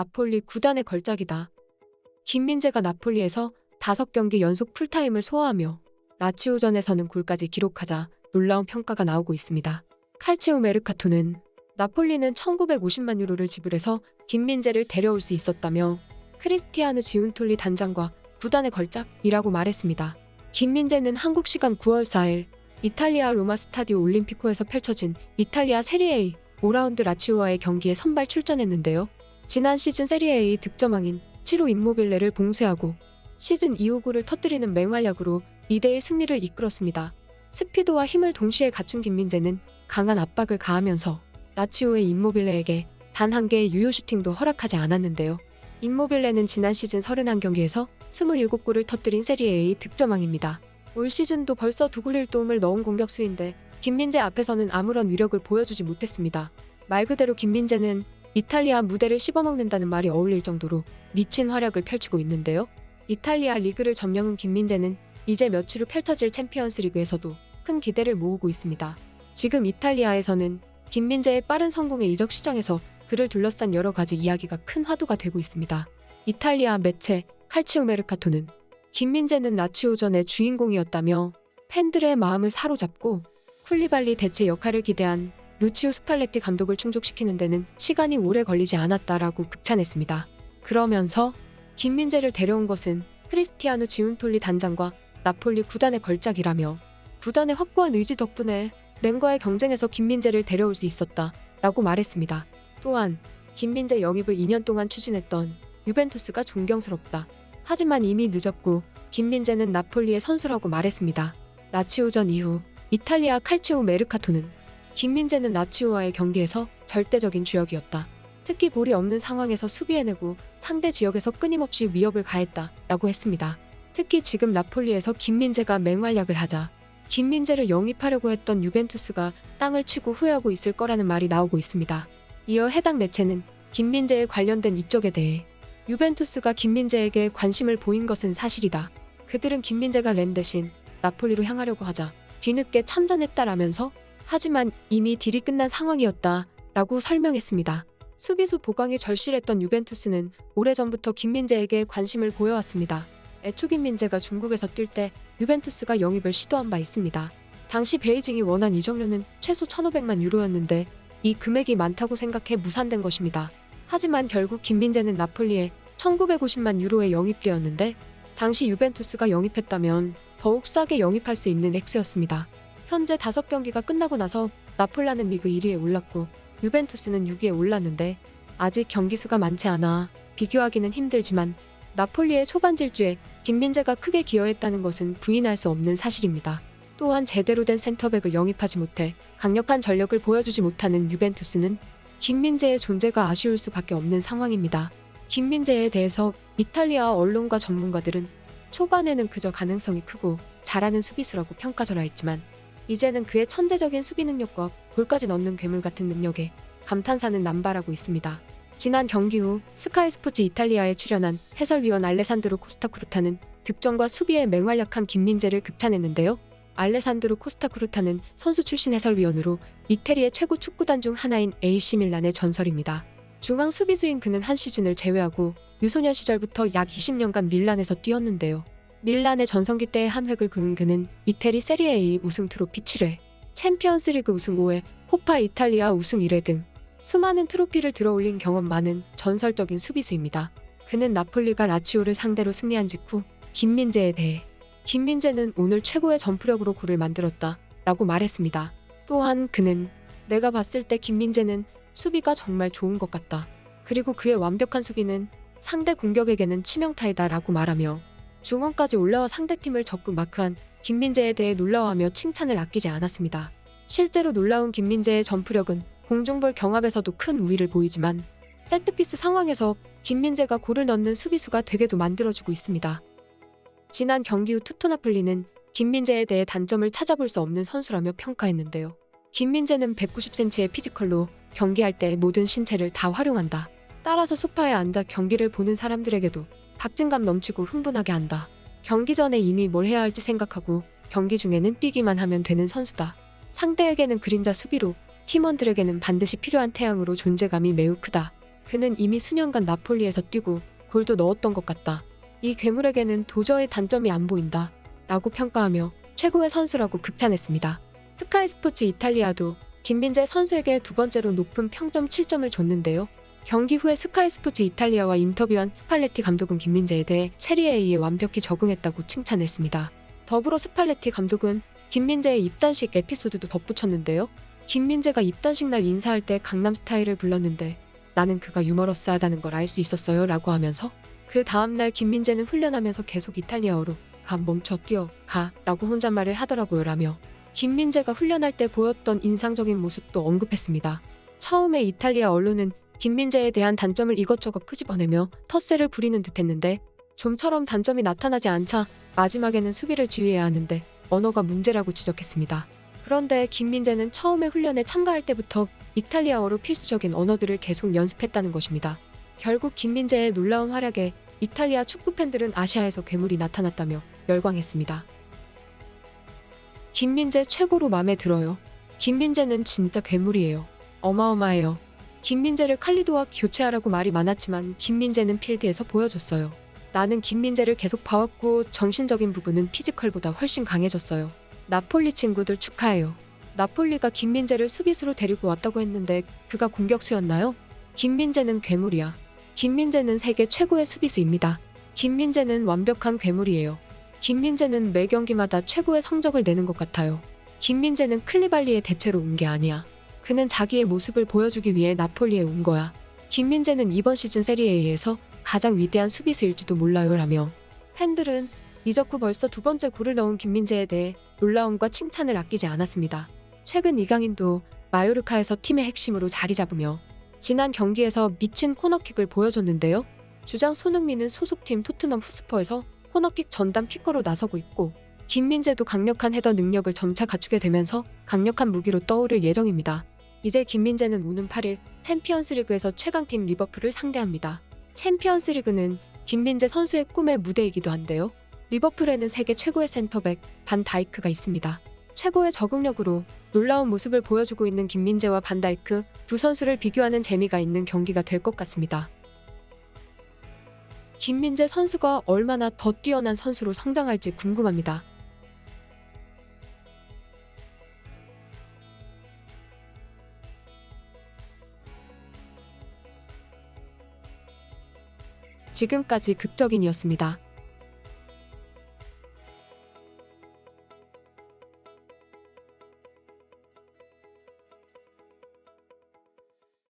나폴리 구단의 걸작이다. 김민재가 나폴리에서 5경기 연속 풀타임을 소화하며 라치오전에서는 골까지 기록하자 놀라운 평가가 나오고 있습니다. 칼치오 메르카토는 나폴리는 1950만 유로를 지불해서 김민재를 데려올 수 있었다며 크리스티아누 지운톨리 단장과 구단의 걸작이라고 말했습니다. 김민재는 한국 시간 9월 4일 이탈리아 로마 스타디오 올림피코에서 펼쳐진 이탈리아 세리에 A 5라운드 라치오와의 경기에 선발 출전했는데요. 지난 시즌 세리에 A 득점왕인 치로 임모빌레를 봉쇄하고 시즌 2호구를 터뜨리는 맹활약으로 2대1 승리를 이끌었습니다. 스피드와 힘을 동시에 갖춘 김민재는 강한 압박을 가하면서 라치오의 임모빌레에게 단 한 개의 유효 슈팅도 허락하지 않았는데요. 임모빌레는 지난 시즌 31경기에서 27골을 터뜨린 세리에 A 득점왕입니다. 올 시즌도 벌써 2골 1도움을 넣은 공격수인데 김민재 앞에서는 아무런 위력을 보여주지 못했습니다. 말 그대로 김민재는 이탈리아 무대를 씹어먹는다는 말이 어울릴 정도로 미친 활약을 펼치고 있는데요. 이탈리아 리그를 점령한 김민재는 이제 며칠 후 펼쳐질 챔피언스 리그에서도 큰 기대를 모으고 있습니다. 지금 이탈리아에서는 김민재의 빠른 성공의 이적 시장에서 그를 둘러싼 여러 가지 이야기가 큰 화두가 되고 있습니다. 이탈리아 매체 칼치오 메르카토는 김민재는 라치오전의 주인공이었다며 팬들의 마음을 사로잡고 쿨리발리 대체 역할을 기대한 루치오 스팔레티 감독을 충족시키는 데는 시간이 오래 걸리지 않았다라고 극찬했습니다. 그러면서 김민재를 데려온 것은 크리스티아누 지운톨리 단장과 나폴리 구단의 걸작이라며 구단의 확고한 의지 덕분에 랭과의 경쟁에서 김민재를 데려올 수 있었다라고 말했습니다. 또한 김민재 영입을 2년 동안 추진했던 유벤투스가 존경스럽다. 하지만 이미 늦었고 김민재는 나폴리의 선수라고 말했습니다. 라치오전 이후 이탈리아 칼치오 메르카토는 김민재는 라치오와의 경기에서 절대적인 주역이었다. 특히 볼이 없는 상황에서 수비해내고 상대 지역에서 끊임없이 위협을 가했다라고 했습니다. 특히 지금 나폴리에서 김민재가 맹활약을 하자 김민재를 영입하려고 했던 유벤투스가 땅을 치고 후회하고 있을 거라는 말이 나오고 있습니다. 이어 해당 매체는 김민재에 관련된 이적에 대해 유벤투스가 김민재에게 관심을 보인 것은 사실이다. 그들은 김민재가 램 대신 나폴리로 향하려고 하자 뒤늦게 참전했다라면서 하지만 이미 딜이 끝난 상황이었다 라고 설명했습니다. 수비수 보강이 절실했던 유벤투스는 오래전부터 김민재에게 관심을 보여왔습니다. 애초 김민재가 중국에서 뛸 때 유벤투스가 영입을 시도한 바 있습니다. 당시 베이징이 원한 이적료는 최소 1,500만 유로였는데 이 금액이 많다고 생각해 무산된 것입니다. 하지만 결국 김민재는 나폴리에 1,950만 유로에 영입되었는데 당시 유벤투스가 영입했다면 더욱 싸게 영입할 수 있는 액수였습니다. 현재 5경기가 끝나고 나서 나폴라는 리그 1위에 올랐고 유벤투스는 6위에 올랐는데 아직 경기 수가 많지 않아 비교하기는 힘들지만 나폴리의 초반 질주에 김민재가 크게 기여했다는 것은 부인할 수 없는 사실입니다. 또한 제대로 된 센터백을 영입하지 못해 강력한 전력을 보여주지 못하는 유벤투스는 김민재의 존재가 아쉬울 수밖에 없는 상황입니다. 김민재에 대해서 이탈리아 언론과 전문가들은 초반에는 그저 가능성이 크고 잘하는 수비수라고 평가절하 했지만 이제는 그의 천재적인 수비 능력과 골까지 넣는 괴물 같은 능력에 감탄사는 남발하고 있습니다. 지난 경기 후 스카이 스포츠 이탈리아에 출연한 해설위원 알레산드로 코스타쿠르타는 득점과 수비에 맹활약한 김민재를 극찬했는데요. 알레산드로 코스타쿠르타는 선수 출신 해설위원으로 이태리의 최고 축구단 중 하나인 AC 밀란의 전설입니다. 중앙 수비수인 그는 한 시즌을 제외하고 유소년 시절부터 약 20년간 밀란에서 뛰었는데요. 밀란의 전성기 때의 한 획을 그은 그는 이태리 세리에 A 우승 트로피 7회, 챔피언스리그 우승 5회, 코파 이탈리아 우승 1회 등 수많은 트로피를 들어올린 경험 많은 전설적인 수비수입니다. 그는 나폴리가 라치오를 상대로 승리한 직후 김민재에 대해 김민재는 오늘 최고의 점프력으로 골을 만들었다 라고 말했습니다. 또한 그는 내가 봤을 때 김민재는 수비가 정말 좋은 것 같다. 그리고 그의 완벽한 수비는 상대 공격에게는 치명타이다 라고 말하며 중원까지 올라와 상대팀을 적극 마크한 김민재에 대해 놀라워하며 칭찬을 아끼지 않았습니다. 실제로 놀라운 김민재의 점프력은 공중볼 경합에서도 큰 우위를 보이지만 세트피스 상황에서 김민재가 골을 넣는 수비수가 되게도 만들어주고 있습니다. 지난 경기 후 투토나폴리는 김민재에 대해 단점을 찾아볼 수 없는 선수라며 평가했는데요. 김민재는 190cm의 피지컬로 경기할 때 모든 신체를 다 활용한다. 따라서 소파에 앉아 경기를 보는 사람들에게도 박진감 넘치고 흥분하게 한다. 경기 전에 이미 뭘 해야 할지 생각하고 경기 중에는 뛰기만 하면 되는 선수다. 상대에게는 그림자 수비로 팀원들에게는 반드시 필요한 태양으로 존재감이 매우 크다. 그는 이미 수년간 나폴리에서 뛰고 골도 넣었던 것 같다. 이 괴물에게는 도저히 단점이 안 보인다. 라고 평가하며 최고의 선수라고 극찬했습니다. 스카이 스포츠 이탈리아도 김민재 선수에게 두 번째로 높은 평점 7점을 줬는데요. 경기 후에 스카이 스포츠 이탈리아와 인터뷰한 스팔레티 감독은 김민재에 대해 세리에 A에 완벽히 적응했다고 칭찬했습니다. 더불어 스팔레티 감독은 김민재의 입단식 에피소드도 덧붙였는데요. 김민재가 입단식 날 인사할 때 강남스타일을 불렀는데 나는 그가 유머러스하다는 걸 알 수 있었어요 라고 하면서 그 다음날 김민재는 훈련하면서 계속 이탈리아어로 가 멈춰 뛰어 가 라고 혼잣말을 하더라고요 라며 김민재가 훈련할 때 보였던 인상적인 모습도 언급했습니다. 처음에 이탈리아 언론은 김민재에 대한 단점을 이것저것 끄집어내며 텃세를 부리는 듯했는데 좀처럼 단점이 나타나지 않자 마지막에는 수비를 지휘해야 하는데 언어가 문제라고 지적했습니다. 그런데 김민재는 처음에 훈련에 참가할 때부터 이탈리아어로 필수적인 언어들을 계속 연습했다는 것입니다. 결국 김민재의 놀라운 활약에 이탈리아 축구 팬들은 아시아에서 괴물이 나타났다며 열광했습니다. 김민재 최고로 마음에 들어요. 김민재는 진짜 괴물이에요. 어마어마해요. 김민재를 칼리도와 교체하라고 말이 많았지만 김민재는 필드에서 보여줬어요. 나는 김민재를 계속 봐왔고 정신적인 부분은 피지컬보다 훨씬 강해졌어요. 나폴리 친구들 축하해요. 나폴리가 김민재를 수비수로 데리고 왔다고 했는데 그가 공격수였나요? 김민재는 괴물이야. 김민재는 세계 최고의 수비수입니다. 김민재는 완벽한 괴물이에요. 김민재는 매 경기마다 최고의 성적을 내는 것 같아요. 김민재는 클리발리의 대체로 온 게 아니야. 그는 자기의 모습을 보여주기 위해 나폴리에 온 거야. 김민재는 이번 시즌 세리에에서 가장 위대한 수비수일지도 몰라요 라며 팬들은 이적 후 벌써 두 번째 골을 넣은 김민재에 대해 놀라움과 칭찬을 아끼지 않았습니다. 최근 이강인도 마요르카에서 팀의 핵심으로 자리 잡으며 지난 경기에서 미친 코너킥을 보여줬는데요. 주장 손흥민은 소속팀 토트넘 후스퍼에서 코너킥 전담 키커로 나서고 있고 김민재도 강력한 헤더 능력을 점차 갖추게 되면서 강력한 무기로 떠오를 예정입니다. 이제 김민재는 오는 8일 챔피언스리그에서 최강팀 리버풀을 상대합니다. 챔피언스리그는 김민재 선수의 꿈의 무대이기도 한데요. 리버풀에는 세계 최고의 센터백 반 다이크가 있습니다. 최고의 적응력으로 놀라운 모습을 보여주고 있는 김민재와 반 다이크 두 선수를 비교하는 재미가 있는 경기가 될 것 같습니다. 김민재 선수가 얼마나 더 뛰어난 선수로 성장할지 궁금합니다. 지금까지 극적인이었습니다.